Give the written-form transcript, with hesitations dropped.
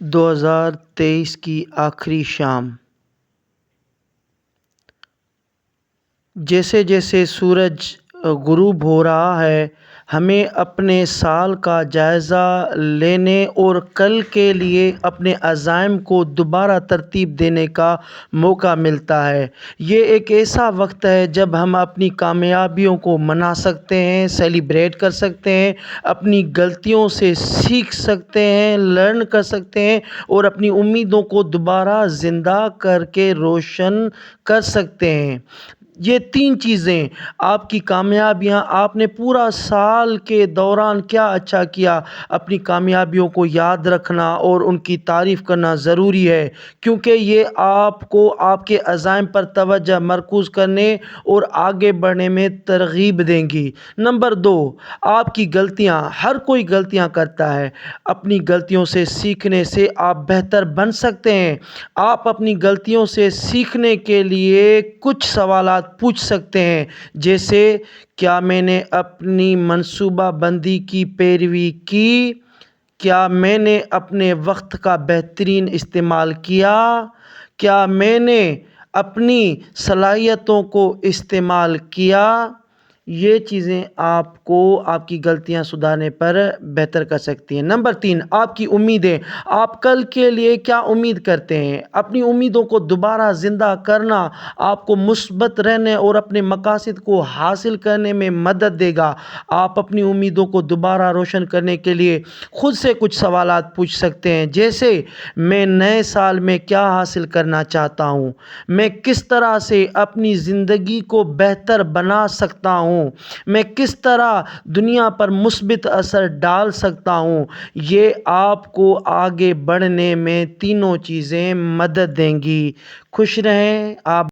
2023 کی آخری شام۔ جیسے جیسے سورج غروب ہو رہا ہے، ہمیں اپنے سال کا جائزہ لینے اور کل کے لیے اپنے عزائم کو دوبارہ ترتیب دینے کا موقع ملتا ہے۔ یہ ایک ایسا وقت ہے جب ہم اپنی کامیابیوں کو منا سکتے ہیں، سیلیبریٹ کر سکتے ہیں، اپنی غلطیوں سے سیکھ سکتے ہیں، لرن کر سکتے ہیں اور اپنی امیدوں کو دوبارہ زندہ کر کے روشن کر سکتے ہیں۔ یہ تین چیزیں، آپ کی کامیابیاں، آپ نے پورا سال کے دوران کیا اچھا کیا، اپنی کامیابیوں کو یاد رکھنا اور ان کی تعریف کرنا ضروری ہے، کیونکہ یہ آپ کو آپ کے عزائم پر توجہ مرکوز کرنے اور آگے بڑھنے میں ترغیب دیں گی۔ نمبر 2، آپ کی غلطیاں۔ ہر کوئی غلطیاں کرتا ہے۔ اپنی غلطیوں سے سیکھنے سے آپ بہتر بن سکتے ہیں۔ آپ اپنی غلطیوں سے سیکھنے کے لیے کچھ سوالات پوچھ سکتے ہیں، جیسے کیا میں نے اپنی منصوبہ بندی کی پیروی کی؟ کیا میں نے اپنے وقت کا بہترین استعمال کیا؟ کیا میں نے اپنی صلاحیتوں کو استعمال کیا؟ یہ چیزیں آپ کو آپ کی غلطیاں سدھارنے پر بہتر کر سکتی ہیں۔ نمبر 3، آپ کی امیدیں۔ آپ کل کے لیے کیا امید کرتے ہیں؟ اپنی امیدوں کو دوبارہ زندہ کرنا آپ کو مثبت رہنے اور اپنے مقاصد کو حاصل کرنے میں مدد دے گا۔ آپ اپنی امیدوں کو دوبارہ روشن کرنے کے لیے خود سے کچھ سوالات پوچھ سکتے ہیں، جیسے میں نئے سال میں کیا حاصل کرنا چاہتا ہوں؟ میں کس طرح سے اپنی زندگی کو بہتر بنا سکتا ہوں؟ میں کس طرح دنیا پر مثبت اثر ڈال سکتا ہوں؟ یہ آپ کو آگے بڑھنے میں تینوں چیزیں مدد دیں گی۔ خوش رہیں آپ۔